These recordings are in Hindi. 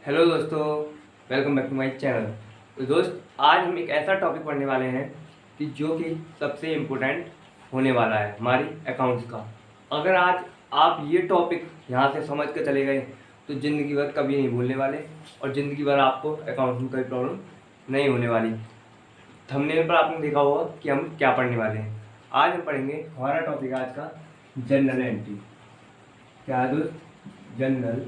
हेलो दोस्तों, welcome back to my channel. तो दोस्त, आज हम एक ऐसा टॉपिक पढ़ने वाले हैं कि जो कि सबसे इम्पोर्टेंट होने वाला है हमारी अकाउंट्स का। अगर आज आप ये टॉपिक यहाँ से समझ के चले गए तो ज़िंदगी भर कभी नहीं भूलने वाले और ज़िंदगी भर आपको अकाउंट्स में कोई प्रॉब्लम नहीं होने वाली। थंबनेल पर आपने देखा होगा कि हम क्या पढ़ने वाले हैं। आज हम पढ़ेंगे, हमारा टॉपिक आज का जनरल एंट्री। क्या है दोस्त? General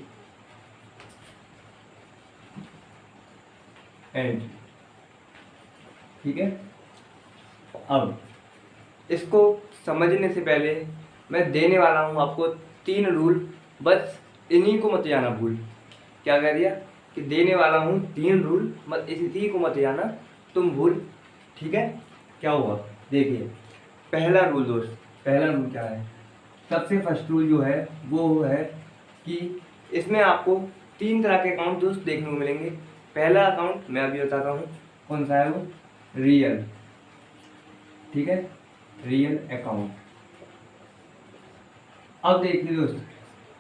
entry. ठीक है। अब इसको समझने से पहले मैं देने वाला हूँ आपको 3 रूल, बस इन्हीं को मत जाना भूल। क्या कह दिया कि देने वाला हूँ 3 रूल, मत इसी को मत जाना तुम भूल। ठीक है। क्या हुआ देखिए, पहला रूल दोस्त, पहला रूल क्या है? सबसे फर्स्ट रूल जो है वो है कि इसमें आपको 3 तरह के अकाउंट दोस्त देखने को मिलेंगे। पहला अकाउंट मैं अभी बताता हूँ कौन सा है, वो रियल। ठीक है, रियल अकाउंट। अब देखिए दोस्त,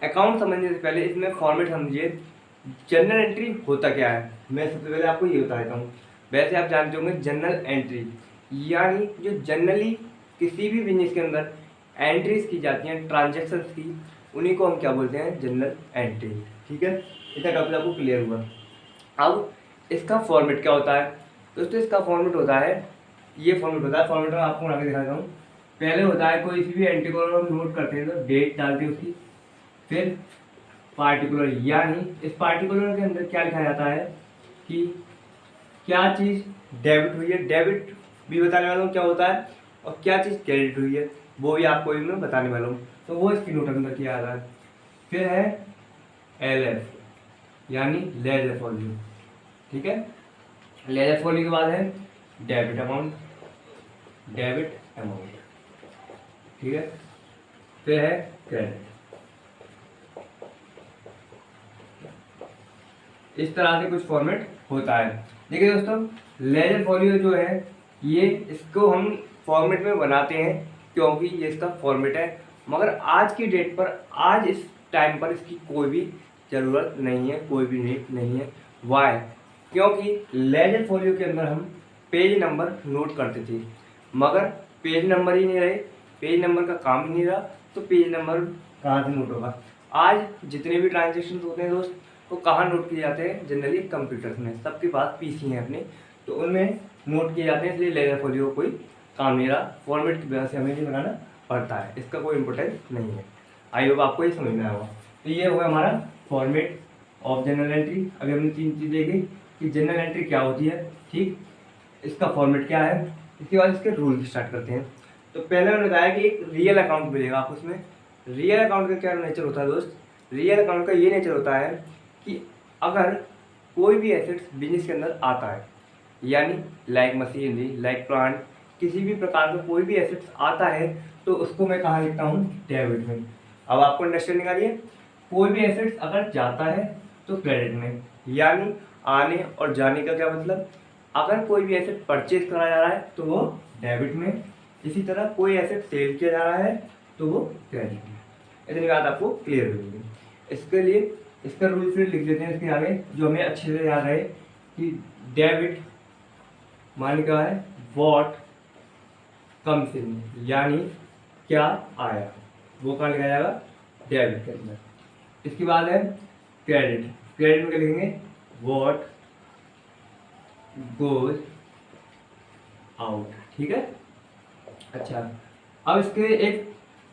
अकाउंट समझने से पहले इसमें फॉर्मेट समझिए। जनरल एंट्री होता क्या है, मैं सबसे पहले आपको ये बता देता हूँ। वैसे आप जानते होंगे जनरल एंट्री यानी जो जनरली किसी भी बिजनेस के अंदर एंट्रीज की जाती हैं, ट्रांजेक्शन्स की, उन्हीं को हम क्या बोलते हैं? General entry. ठीक है, इतना टॉपिक आपको क्लियर हुआ। अब इसका फॉर्मेट क्या होता है दोस्तों? इसका फॉर्मेट होता है, ये फॉर्मेट होता है। फॉर्मेट में आपको बना के दिखाता हूँ। पहले होता है, कोई सी भी एंट्री को हम नोट करते हैं तो डेट डालते हैं उसकी, फिर पार्टिकुलर, यानी इस पार्टिकुलर के अंदर क्या लिखा जाता है कि क्या चीज़ डेबिट हुई है। डेबिट भी बताने वाला हूँ क्या होता है, और क्या चीज़ क्रेडिट हुई है वो भी आपको मैं बताने वाला हूँ। तो वो इसकी नोट अंदर किया जाता है। फिर है LF यानी लेजर वॉल्यूम। ठीक है, लेजर वॉल्यूम के बाद है डेबिट अमाउंट, डेबिट अमाउंट। ठीक है, फिर है क्रेडिट। इस तरह से कुछ फॉर्मेट होता है। देखिए दोस्तों, लेजर फॉलियो जो है ये, इसको हम फॉर्मेट में बनाते हैं क्योंकि ये इसका फॉर्मेट है। मगर आज की डेट पर, आज इस टाइम पर इसकी कोई भी ज़रूरत नहीं है, कोई भी नीड नहीं है। वाई? क्योंकि लेजर फॉलियो के अंदर हम पेज नंबर नोट करते थे, मगर पेज नंबर ही नहीं रहे, पेज नंबर का काम ही नहीं रहा, तो पेज नंबर कहाँ से नोट होगा? आज जितने भी ट्रांजेक्शन होते हैं दोस्त, वो कहाँ नोट किए जाते हैं? जनरली कंप्यूटर्स में। सबके पास PC हैं अपने, तो उनमें नोट किए जाते हैं। इसलिए लेजर फॉलियो कोई काम नहीं रहा, फॉर्मेट की वजह से हमें ये बनाना पड़ता है, इसका कोई इंपॉर्टेंस नहीं है। आई होप आपको ये समझ में आया होगा। तो ये होगा हमारा फॉर्मेट ऑफ जनरल एंट्री। अभी हमने 3 चीज़ देखी कि जनरल एंट्री क्या होती है, ठीक, इसका फॉर्मेट क्या है, इसके बाद इसके रूल स्टार्ट करते हैं। तो पहले मैंने बताया कि एक रियल अकाउंट मिलेगा आपको। उसमें रियल अकाउंट का क्या नेचर होता है दोस्त? रियल अकाउंट का ये नेचर होता है कि अगर कोई भी एसेट्स बिजनेस के अंदर आता है, यानी लाइक मशीनरी, लाइक प्लांट, किसी भी प्रकार का कोई भी एसेट्स आता है, तो उसको मैं कहाँ लिखता हूँ? डेबिट में। अब आपको अंडरस्टैंडिंग आ रही है? कोई भी एसेट्स अगर जाता है तो क्रेडिट में, यानी आने और जाने का क्या मतलब? अगर कोई भी एसेट परचेज करा जा रहा है तो वो डेबिट में, इसी तरह कोई एसेट सेल किया जा रहा है तो वो क्रेडिट में। इतनी बात आपको क्लियर हो गई। इसके लिए इसका रूल फिर लिख देते हैं इसके आगे, जो हमें अच्छे से याद रहे कि डेबिट मान क्या है? वॉट कम्स इन, यानी क्या आया, वो कहाँ लिखा जाएगा? डेबिट के अंदर। इसके बाद है क्रेडिट। क्रेडिट में क्या लिखेंगे? What goes out. ठीक है, अच्छा। अब इसके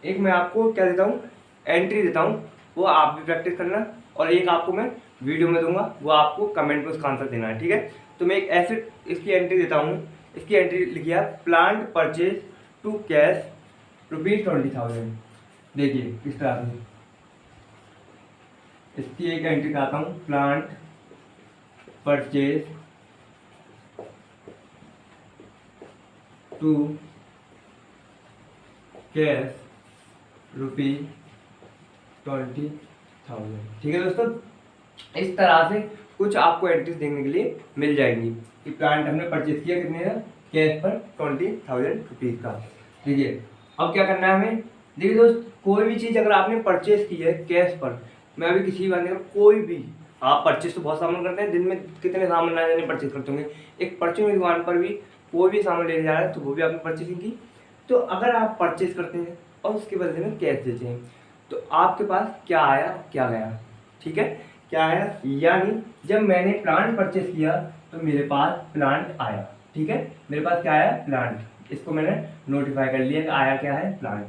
एक मैं आपको क्या देता हूँ? एंट्री देता हूँ, वो आप भी प्रैक्टिस करना, और एक आपको मैं वीडियो में दूंगा, वो आपको कमेंट में उसका आंसर देना है। ठीक है, तो मैं एक ऐसे इसकी एंट्री देता हूँ। इसकी एंट्री लिखिए आप, प्लांट परचेज टू कैश ₹20,000। देखिए किस तरह से इसकी एक एंट्री कराता हूँ, प्लांट परचेज टू कैश ₹20,000। ठीक है दोस्तों, इस तरह से कुछ आपको एंट्रीज देखने के लिए मिल जाएंगी कि प्लांट हमने परचेज किया कितने का? कैश पर ₹20,000 का। देखिए अब क्या करना है हमें? देखिए दोस्त, कोई भी चीज़ अगर आपने परचेज की है कैश पर, मैं अभी किसी बंदे का कोई भी आप परचेज तो बहुत सामान करते हैं, दिन में कितने सामान ना जाने परचेज करते होंगे। एक परचून की दुकान पर भी कोई भी सामान लेने जा रहा है तो वो भी आपने परचेसिंग की। तो अगर आप परचेज करते हैं और उसके बदले में कैश देते हैं तो आपके पास क्या आया क्या गया, ठीक है, क्या आया, यानी जब मैंने प्लांट परचेज किया तो मेरे पास प्लांट आया, ठीक है, मेरे पास क्या आया, प्लांट, इसको मैंने नोटिफाई कर लिया कि आया क्या है, प्लांट।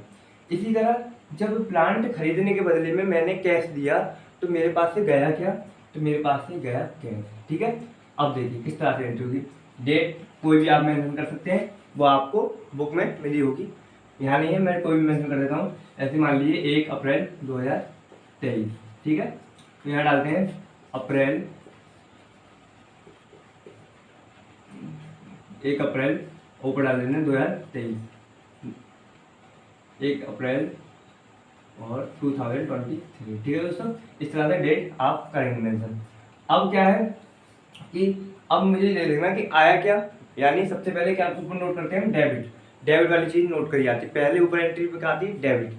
इसी तरह जब प्लांट खरीदने के बदले में मैंने कैश दिया तो मेरे पास से गया क्या, तो मेरे पास से गया कैश, ठीक है। अब देखिए किस तरह से एंट्री होगी, डेट कोई भी आप मेंशन कर सकते हैं, वो आपको बुक में मिली होगी, यहाँ नहीं है, मैं कोई भी मेंशन कर देता हूँ। ऐसे मान लीजिए 1 अप्रैल 2023, ठीक है, तो यहाँ डालते हैं अप्रैल 1 अप्रैल, ऊपर डाल देते हैं 2023, 1 अप्रैल और 2023, ठीक है दोस्तों। इस तरह से डेट आप करेंगे मेंशन। अब क्या है कि अब मुझे ये देखना कि आया क्या, यानी सबसे पहले क्या ऊपर नोट करते हैं, डेबिट, डेबिट वाली चीज नोट करी जाती है, पहले ऊपर एंट्री पे क्या आती है, डेबिट,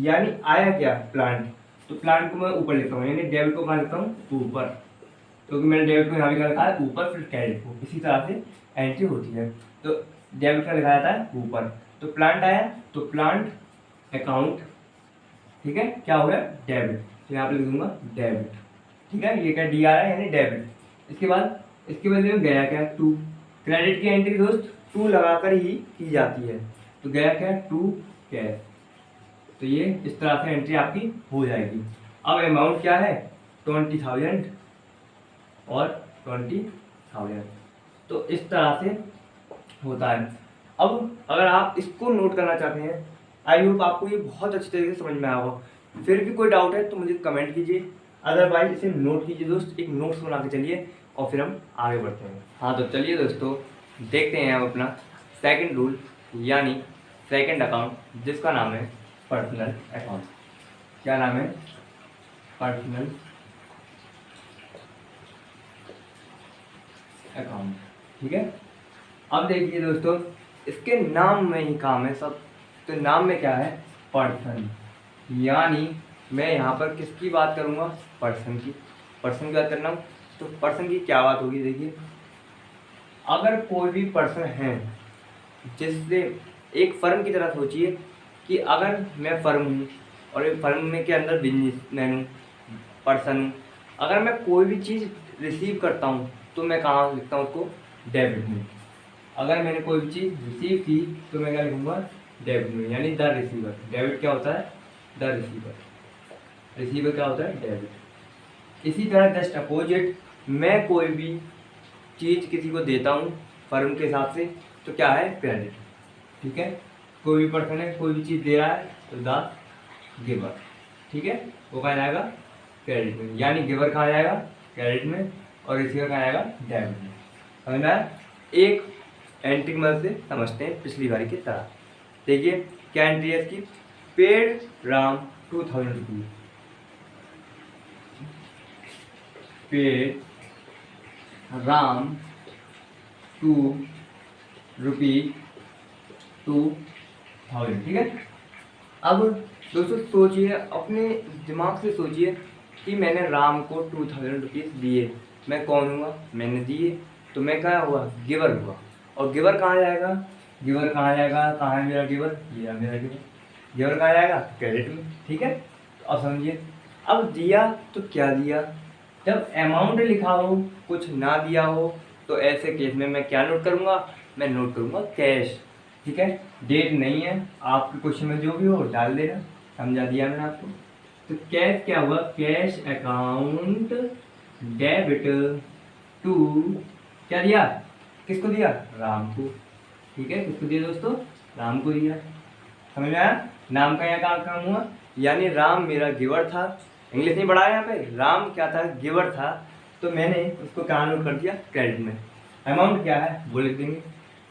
यानी आया क्या, प्लांट, तो प्लांट को मैं ऊपर लिखता हूँ, यानी डेबिट को कहाँ लिखता हूँ, ऊपर, क्योंकि मैंने डेबिट को यहाँ भी लिखा है ऊपर, फिर क्रेडिट को, इसी तरह से एंट्री होती है। तो डेबिट का लिखा जाता है ऊपर, तो प्लांट आया तो प्लांट अकाउंट, ठीक है, क्या हो गया, डेबिट, तो यहाँ पे लिख दूंगा डेबिट, ठीक है, ये क्या डी आ रहा है यानी डेबिट। इसके बाद इसके बदले में गया क्या, टू, क्रेडिट की एंट्री दोस्त टू लगाकर ही की जाती है, तो गया क्या, टू कैश, तो ये इस तरह से एंट्री आपकी हो जाएगी। अब अमाउंट क्या है, 20,000 और 20,000, तो इस तरह से होता है। अब अगर आप इसको नोट करना चाहते हैं, आई होप आपको ये बहुत अच्छी तरीके से समझ में आया होगा, फिर भी कोई डाउट है तो मुझे कमेंट कीजिए, अदरवाइज इसे नोट कीजिए दोस्त, एक नोट्स बना के चलिए और फिर हम आगे बढ़ते हैं। हाँ तो चलिए दोस्तों देखते हैं हम अपना सेकंड रूल, यानी सेकंड अकाउंट, जिसका नाम है पर्सनल अकाउंट। क्या नाम है, पर्सनल अकाउंट, ठीक है। अब देखिए दोस्तों इसके नाम में ही काम है सब, तो नाम में क्या है, पर्सन, यानी मैं यहाँ पर किसकी बात करूँगा, पर्सन की, पर्सन की बात करना हूँ, तो पर्सन की क्या बात होगी, देखिए अगर कोई भी पर्सन है, जिससे एक फर्म की तरह सोचिए कि अगर मैं फर्म हूँ और एक फर्म में के अंदर बिजनेसमैन हूँ, पर्सन हूँ, अगर मैं कोई भी चीज़ रिसीव करता हूँ तो मैं कहाँ लिखता हूँ उसको, डेबिट में, अगर मैंने कोई भी चीज़ रिसीव की तो मैं क्या लिखूँगा, डेबिट में, यानी द रिसीवर, डेबिट क्या होता है, द रिसीवर, रिसीवर क्या होता है, डेबिट। इसी तरह जस्ट अपोजिट, मैं कोई भी चीज़ किसी को देता हूँ फर्म के हिसाब से तो क्या है, क्रेडिट, ठीक है, कोई भी पर्सन है कोई भी चीज़ दे रहा है तो द गिवर, ठीक है, वो कहाँ जाएगा, क्रेडिट में, यानी गिवर कहाँ जाएगा, क्रेडिट में, और रिसीवर कहाँ जाएगा, डेबिट में। समझ में आया, एक एंट्री की मदद से समझते हैं पिछली बारी की तरह। देखिए क्या एंट्री है इसकी, paid Ram 2,000 rupees, paid Ram 2 2,000, ठीक है। अब दोस्तों सोचिए, अपने दिमाग से सोचिए कि मैंने राम को 2,000 रुपीज़ दिए, मैं कौन हुआ, मैंने दिए, तो मैं क्या हुआ, गिवर हुआ, और गिवर कहाँ जाएगा, गिवर कहाँ जाएगा, कहाँ है मेरा गिवर, ये है मेरा गिवर, गिवर कहाँ जाएगा, क्रेडिट में, ठीक है। तो अब समझिए, अब दिया तो क्या दिया, जब अमाउंट लिखा हो कुछ ना दिया हो तो ऐसे केस में मैं क्या नोट करूँगा, मैं नोट करूँगा कैश, ठीक है, डेट नहीं है, आपके क्वेश्चन में जो भी हो डाल देना, समझा दिया मैंने आपको। तो कैश क्या हुआ, कैश अकाउंट डेबिट टू, क्या दिया, किसको दिया, राम को, ठीक है, किसको दिया दोस्तों, राम को दिया। समझ में आया, नाम का यहाँ कहाँ काम हुआ, यानी राम मेरा गिवर था, इंग्लिश नहीं पढ़ा है यहाँ पे, राम क्या था, गिवर था, तो मैंने उसको कहाँ नोट कर दिया, क्रेडिट में। अमाउंट क्या है वो लिख देंगे,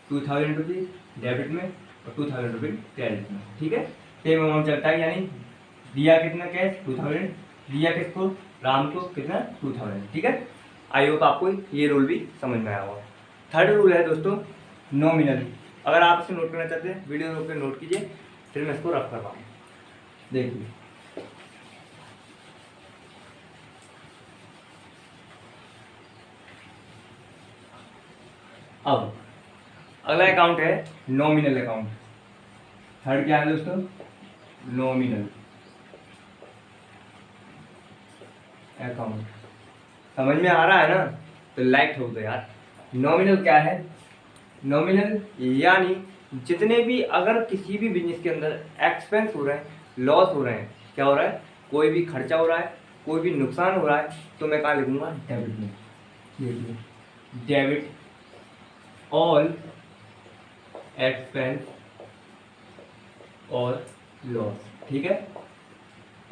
2,000 रुपीज़ डेबिट में और 2,000 रुपीज़ क्रेडिट में, ठीक है, सेम अमाउंट चलता है, यानी दिया कितना कैश 2,000, दिया किसको, राम को, कितना 2,000, ठीक है। आई होप आपको ये रूल भी समझ में आया होगा। थर्ड रूल है दोस्तों नॉमिनल, अगर आप इसे नोट करना चाहते हैं वीडियो रोक के नोट कीजिए, फिर मैं इसको रख कर पाऊँ। देखिए अब अगला अकाउंट है नॉमिनल अकाउंट। थर्ड क्या है दोस्तों? Nominal account. समझ में आ रहा है ना? तो लाइक ठोक दो यार। नॉमिनल क्या है? नॉमिनल यानी जितने भी, अगर किसी भी बिजनेस के अंदर एक्सपेंस हो रहे हैं, लॉस हो रहे हैं, क्या हो रहा है, कोई भी खर्चा हो रहा है, कोई भी नुकसान हो रहा है, तो मैं कहाँ लिखूंगा? डेबिट में। देखिए, डेबिट ऑल एक्सपेंस और लॉस। ठीक है,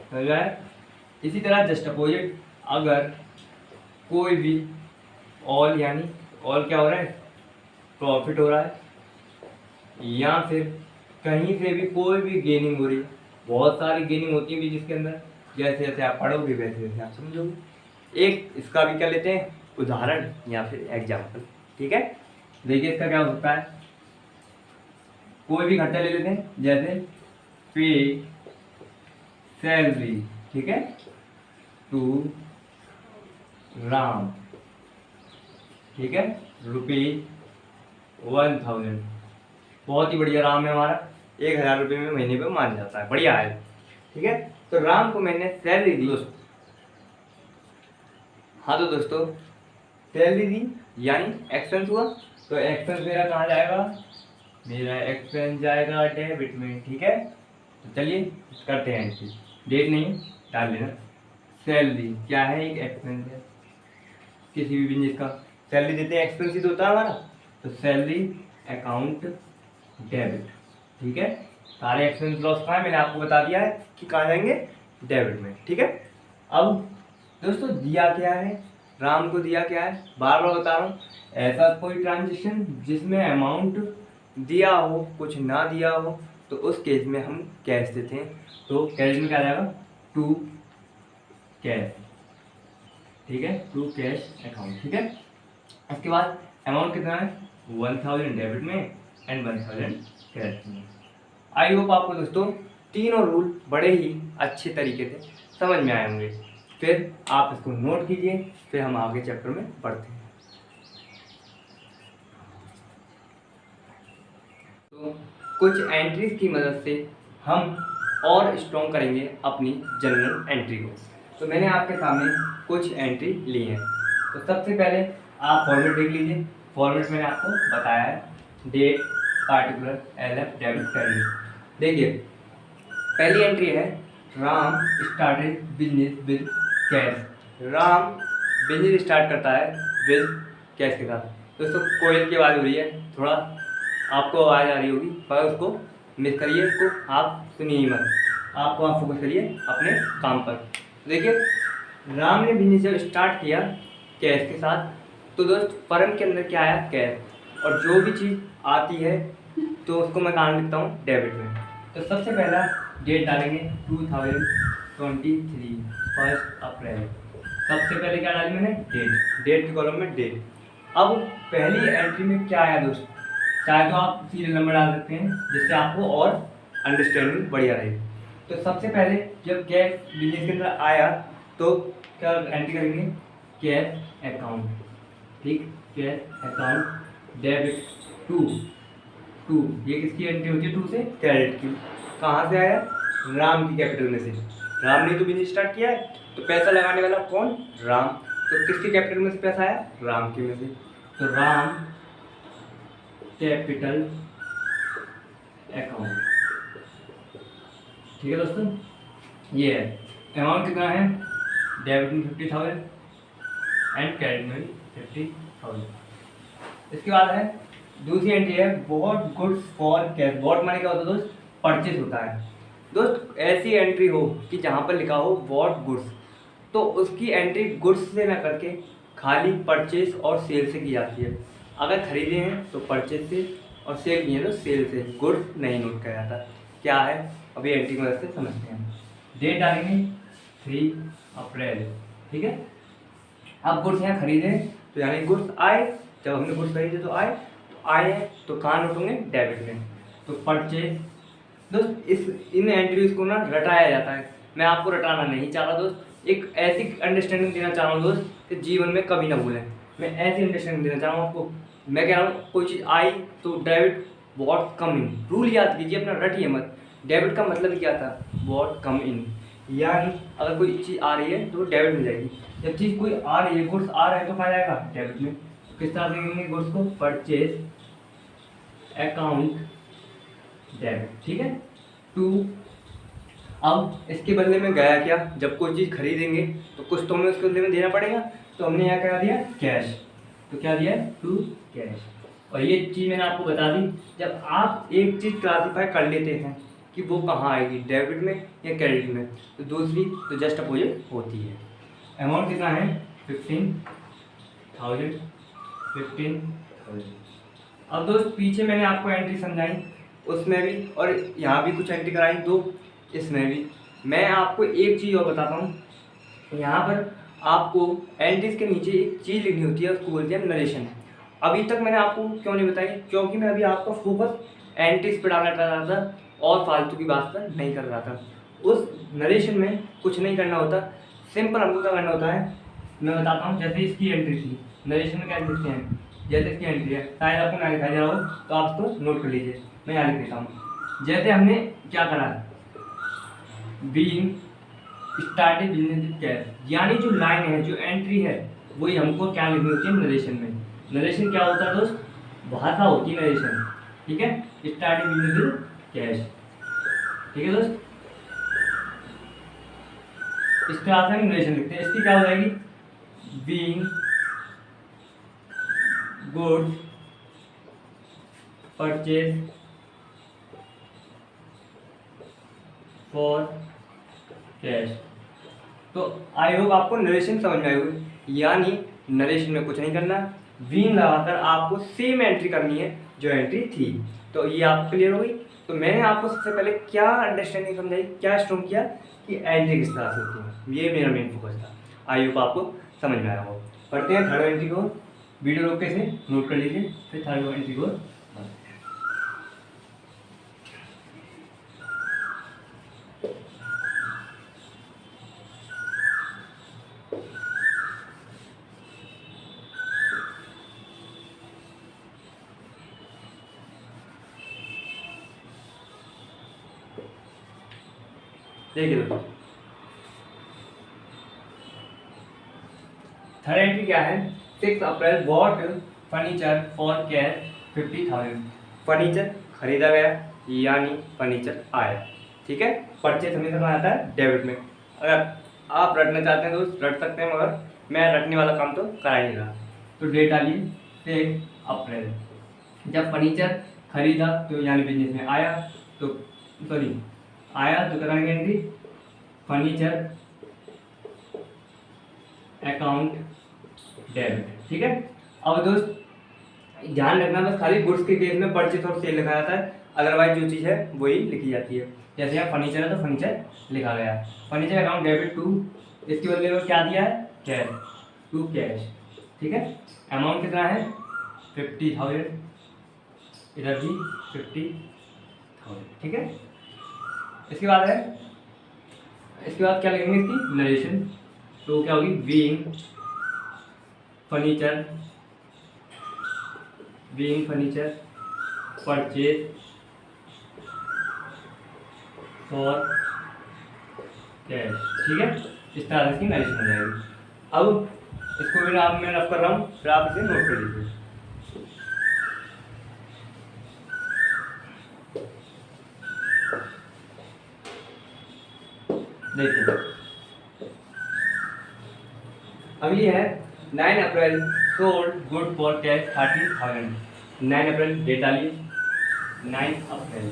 समझ रहा है? इसी तरह जस्ट अपोजिट, अगर कोई भी ऑल, यानी ऑल क्या हो रहा है? प्रॉफिट हो रहा है, या फिर कहीं से भी कोई भी गेनिंग हो रही है। बहुत सारी गेनिंग होती है बिजनेस के अंदर, जैसे जैसे आप पढ़ोगे वैसे वैसे आप समझोगे। एक इसका भी क्या लेते हैं? उदाहरण या फिर एग्जाम्पल। ठीक है, देखिए इसका क्या हो सकता है? कोई भी खर्चा ले लेते हैं, जैसे पे सैलरी, ठीक है, टू राम, ठीक है, ₹1000। बहुत ही बढ़िया, राम है हमारा 1000 रुपये में महीने पे मान जाता है, बढ़िया है। ठीक है, तो राम को मैंने सैलरी दी दोस्तों। हाँ तो दोस्तों, सैलरी दी यानी एक्सपेंस हुआ, तो एक्सपेंस मेरा कहाँ जाएगा? मेरा एक्सपेंस जाएगा डेबिट में। ठीक है, तो चलिए करते हैं एंट्री। डेट नहीं डाल लेना। सैलरी क्या है? एक एक्सपेंस है किसी भी बिजनेस का। सैलरी देते हैं, एक्सपेंस ही तो होता है हमारा, तो सैलरी अकाउंट डेबिट। ठीक है, सारे एक्सपेंस लॉस कहाँ है? मैंने आपको बता दिया है कि कहाँ जाएंगे? डेबिट में। ठीक है, अब दोस्तों दिया क्या है? राम को दिया क्या है? बार बार बता रहा हूँ, ऐसा कोई ट्रांजेक्शन जिसमें अमाउंट दिया हो, कुछ ना दिया हो, तो उस केस में हम कैश देते हैं। तो कैश में क्या जाएगा? To cash. ठीक है, टू कैश अकाउंट। ठीक है, इसके बाद अमाउंट कितना है? 1000 डेबिट में एंड 1000 क्रेडिट में। आई होप आपको दोस्तों तीनों रूल बड़े ही अच्छे तरीके से समझ में आए होंगे। फिर आप इसको नोट कीजिए, फिर हम आगे चैप्टर में पढ़ते हैं। तो कुछ एंट्रीज की मदद से हम और स्ट्रॉन्ग करेंगे अपनी जनरल एंट्री को। तो मैंने आपके सामने कुछ एंट्री ली है। तो सबसे पहले आप फॉर्मेट देख लीजिए। फॉर्मेट मैंने आपको बताया है, date, particular, LF, debit, credit. देखिए, पहली एंट्री है Ram started business with cash. Ram business start करता है विद कैश के साथ। दोस्तों कोयल की आवाज़ हो रही है, थोड़ा आपको आवाज़ आ रही होगी, पर उसको मिस करिए, उसको आप सुनिए ही मत, आपको आप फोकस करिए अपने काम पर। देखिए, राम ने बिजनेस जब स्टार्ट किया कैश के साथ, तो दोस्त फर्म के अंदर क्या आया? कैश। और जो भी चीज़ आती है तो उसको मैं कहाँ लिखता हूँ? डेबिट में। तो सबसे पहला डेट डालेंगे 2023 1 अप्रैल। सबसे पहले क्या डाली मैंने? डेट। डेट के कॉलम में डेट। अब पहली एंट्री में क्या आया दोस्त? चाहे तो आप सीरियल नंबर डाल सकते हैं, जिससे आपको और अंडरस्टैंडिंग बढ़िया रहे। तो सबसे पहले जब कैश बिजनेस के अंदर आया तो क्या एंट्री करेंगे? Cash account. ठीक, कैश अकाउंट डेबिट टू। ये किसकी एंट्री होती है? टू से क्रेडिट की। कहाँ से आया? राम की कैपिटल में से। राम ने तो बिजनेस स्टार्ट किया है, तो पैसा लगाने वाला कौन? राम। तो किसके कैपिटल में से पैसा आया? राम के में से। तो राम कैपिटल अकाउंट। ठीक है दोस्तों, ये है अमाउंट कितना है? डेबिट में 50,000 एंड क्रेडिट में 50,000। इसके बाद है दूसरी एंट्री है bought goods for cash. Bought माने क्या होता है दोस्त? परचेज होता है। दोस्त ऐसी एंट्री हो कि जहाँ पर लिखा हो बॉट गुड्स, तो उसकी एंट्री गुड्स से ना करके खाली परचेज और सेल से की जाती है। अगर खरीदे हैं तो परचेज से, और सेल किए तो सेल से। गुड्स नहीं नोट किया जाता। क्या है अभी एंट्री की मदद से समझते हैं। डेट डालेंगे 3 अप्रैल। ठीक है, अब गुड्स यहाँ खरीदे तो यानी गुड्स आए, जब हमने गुड्स खरीदे तो आए, तो आए हैं तो कहाँ नोट होंगे? डेबिट में। तो परचेज दोस्त, इन एंट्रीज को ना रटाया जाता है। मैं आपको रटाना नहीं चाह रहा दोस्त, एक ऐसी अंडरस्टैंडिंग देना चाह रहा हूँ दोस्त कि जीवन में कभी ना भूलें। मैं ऐसी अंडरस्टैंडिंग देना चाह रहा हूँ आपको मैं कह रहा हूँ कोई चीज़ आई तो debit what come in, rule याद कीजिए अपना, रटिए मत। डेबिट का मतलब क्या था, वॉट कम इन, यानी अगर कोई चीज़ आ रही है तो डेबिट में जाएगी। जब चीज़ कोई आ रही है, गुड्स आ रहा है तो कहाँ जाएगा, डेबिट में। किस तरह से लिखेंगे गुड्स को, परचेज अकाउंट डेबिट, ठीक है। टू, अब इसके बदले में गया क्या, जब कोई चीज़ खरीदेंगे तो कुछ तो हमें उसके बदले में देना पड़ेगा, तो हमने यहाँ क्या दिया, कैश। तो क्या दिया, टू कैश। और ये चीज़ मैंने आपको बता दी, जब आप एक चीज़ क्लासीफाई कर लेते हैं कि वो कहाँ आएगी, डेबिट में या क्रेडिट में, तो दूसरी तो जस्ट अपोजिट होती है। अमाउंट कितना है, 15,000, 15,000। अब दोस्त पीछे मैंने आपको एंट्री समझाई, उसमें भी और यहाँ भी कुछ एंट्री कराई दो, इसमें भी। मैं आपको एक चीज़ और बताता हूँ, यहाँ पर आपको एंट्रीज के नीचे एक चीज़ लिखनी होती है, उसको बोलते हैं नरेशन। अभी तक मैंने आपको क्यों नहीं बताई, क्योंकि मैं अभी आपका फोकस एंट्रीज पर डालना चाह रहा था और फालतू की बात पर नहीं कर रहा था। उस नरेशन में कुछ नहीं करना होता, सिंपल हमको क्या करना होता है, मैं बताता हूँ। जैसे इसकी एंट्री थी, नरेशन में क्या लिखते हैं, जैसे इसकी एंट्री है, शायद आपको ना लिखा जा रहा हो तो आप इसको नोट कर लीजिए, मैं यहाँ लिख देता हूँ। जैसे हमने क्या करा, being started business with cash, यानी जो लाइन है, जो एंट्री है, वही हमको क्या लिखनी होती है नरेशन में। नरेशन क्या होता है दोस्त, भाषा होती है नरेशन, ठीक है। स्टार्टेड बिजनेस विद कैश, ठीक है दोस्त। इस तरह से हम नरेशन लिखते हैं। इसकी क्या हो जाएगी, being goods purchase for cash. तो आई होप आपको नरेशन समझ में आई होगी, यानी नरेशन में कुछ नहीं करना, बीइंग लगाकर आपको सेम एंट्री करनी है जो एंट्री थी। तो ये आपको क्लियर हो गई। तो मैंने आपको सबसे पहले क्या अंडरस्टैंडिंग समझाई, क्या स्ट्रॉन्ग किया कि एंट्री किस तरह से होती है, ये मेरा मेन फोकस था। आई होप आपको समझ में आया हो। पढ़ते हैं थर्ड एंट्री को, वीडियो रोक के से नोट कर लीजिए, फिर थर्ड एंट्री को। देखिए दोस्तों, थर्ड एंट्री क्या है, 6 April bought furniture for cash 50,000। Furniture खरीदा गया, यानी फर्नीचर आया, ठीक है। परचेज हमेशा कहाँ आता है, डेबिट में। अगर आप रटना चाहते हैं तो रट सकते हैं, मगर मैं रटने वाला काम तो करा ही नहीं रहा। तो डेट डालिए 6 अप्रैल, जब फर्नीचर खरीदा तो यानी बिजनेस में आया, तो सॉरी आया तो कराएंगे एंट्री फर्नीचर अकाउंट डेबिट, ठीक है। अब दोस्त ध्यान रखना, बस खाली गुड्स के केस में परचेज और सेल लिखा जाता है, अदरवाइज जो चीज़ है वही लिखी जाती है। जैसे यहाँ फर्नीचर है तो फर्नीचर लिखा गया है, फर्नीचर अकाउंट डेबिट टू, इसके बदले में क्या दिया है, कैश, टू कैश, ठीक है। अमाउंट कितना है, 50,000, इधर भी 50,000, ठीक है। इसके बाद है, इसके बाद क्या लिखेंगे इसकी नरेशन, तो क्या होगी, being furniture purchase for cash, ठीक है। इस तरह से इसकी नरेशन हो जाएगी। अब इसको भी आप मैं रफ कर रहा हूँ, फिर आप इसे नोट कर लीजिए। देखिए अब ये है 9 April sold good for cash 30,000। 9 April date डालिए, 9 अप्रैल,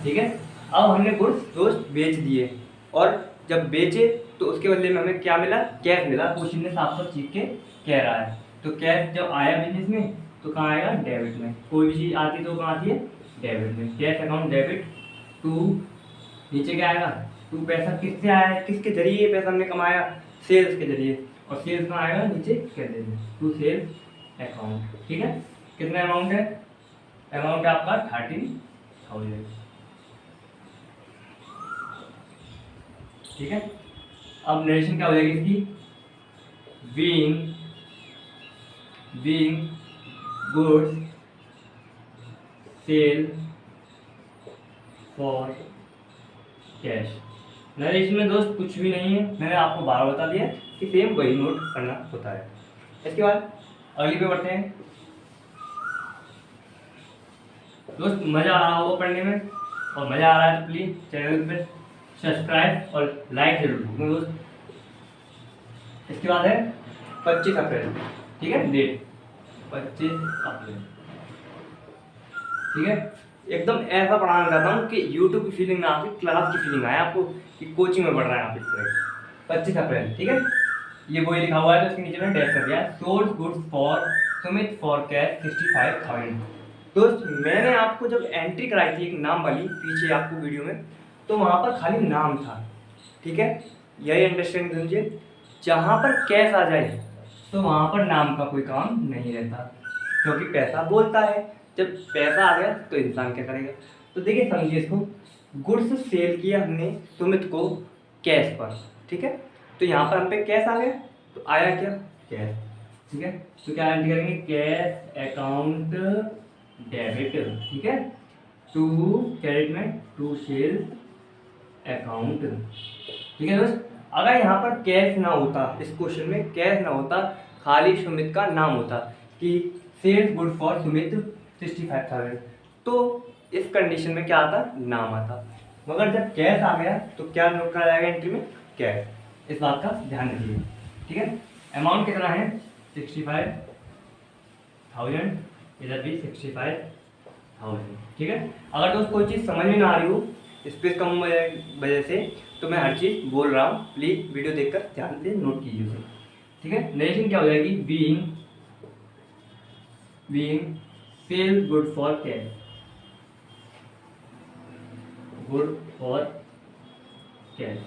ठीक है। अब हमने गुड्स दोस्त बेच दिए, और जब बेचे तो उसके बदले में हमें क्या मिला, कैश मिला। क्वेश्चन ने साफ साफ चीख के कह रहा है, तो कैश जब आया बिजनेस में तो कहाँ आएगा, डेबिट में। कोई भी चीज़ आती तो कहाँ आती है, डेबिट में। कैश अकाउंट डेबिट टू, नीचे क्या आएगा, टू पैसा किससे आया है, किसके जरिए ये पैसा हमने कमाया, सेल्स के जरिए, और सेल्स कहाँ आएगा, नीचे कहते हैं टू सेल्स अकाउंट, ठीक है। कितना अमाउंट है, अमाउंट है आपका 30,000, ठीक है। अब नरेशन क्या हो जाएगी इसकी, being goods sale for cash. Narration में दोस्त कुछ भी नहीं है, मैंने आपको बार बता दिया कि सेम वही नोट करना होता है। इसके बाद अगली पे बढ़ते हैं। दोस्त मज़ा आ रहा होगा पढ़ने में, और मज़ा आ रहा है तो प्लीज़ चैनल पे सब्सक्राइब और लाइक जरूर करें दोस्त। इसके बाद है 25 अप्रैल, ठीक है, डेट 25 अप्रैल, ठीक है। एकदम ऐसा पढ़ाना चाहता हूँ कि यूट्यूब की फीलिंग ना आके क्लास की फीलिंग आए आपको कि कोचिंग में पढ़ रहे हैं आप। इस 25 अप्रैल, ठीक है। ये वही लिखा हुआ है तो इसके नीचे में डैश कर दिया, sold goods for Sumit for cash 65,000। दोस्त मैंने आपको जब एंट्री कराई थी एक नाम वाली पीछे आपको वीडियो में, तो वहाँ पर खाली नाम था, ठीक है। यही अंडरस्टैंड कीजिए, जहाँ पर कैश आ जाए तो वहाँ पर नाम का कोई काम नहीं रहता, क्योंकि पैसा बोलता है। जब पैसा आ गया तो इंसान क्या करेगा। तो देखिए समझिए इसको, गुड्स सेल किया हमने सुमित को कैश पर, ठीक है। तो यहाँ पर हम पे कैश आ गया, तो आया क्या, कैश, ठीक है। तो क्या एंट्री करेंगे, कैश अकाउंट डेबिट, ठीक है, टू क्रेडिट में टू सेल अकाउंट, ठीक है दोस्त। अगर यहाँ पर कैश ना होता, इस क्वेश्चन में कैश ना होता, खाली सुमित का नाम होता कि सेल्स गुड फॉर सुमित 65,000, तो इस कंडीशन में क्या आता, नाम आता। मगर जब कैश आ गया तो क्या नोट करा जाएगा एंट्री में, कैश। इस बात का ध्यान रखिए, ठीक है। अमाउंट कितना है, 65,000, इधर भी 65,000, ठीक है। अगर दोस्त कोई चीज़ समझ में ना आ रही हो स्पेस कम वजह से, तो मैं हर चीज़ बोल रहा हूँ, प्लीज़ वीडियो देखकर ध्यान से नोट कीजिए उसे, ठीक है। नरेशन क्या हो जाएगी, being sale good for cash, good for cash,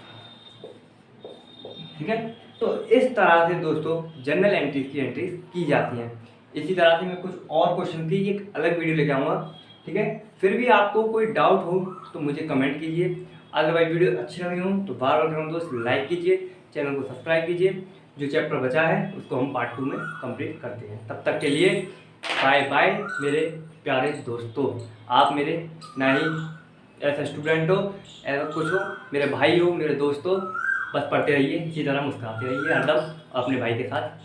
ठीक है। तो इस तरह से दोस्तों जनरल एंट्रीज की एंट्रीज की जाती हैं। इसी तरह से मैं कुछ और क्वेश्चन की एक अलग वीडियो लेके आऊँगा, ठीक है। फिर भी आपको कोई डाउट हो तो मुझे कमेंट कीजिए। अदरवाइज वीडियो अच्छी लगी हो तो बार बार करूँ दोस्त लाइक कीजिए, चैनल को सब्सक्राइब कीजिए। जो चैप्टर बचा है उसको हम पार्ट 2 में कंप्लीट करते हैं। तब तक के लिए बाय बाय मेरे प्यारे दोस्तों। आप मेरे ना ही ऐसा स्टूडेंट हो, ऐसा कुछ हो, मेरे भाई हो, मेरे दोस्त हो, बस पढ़ते रहिए, इसी तरह मुस्कुराते रहिए हरदम अपने भाई के साथ।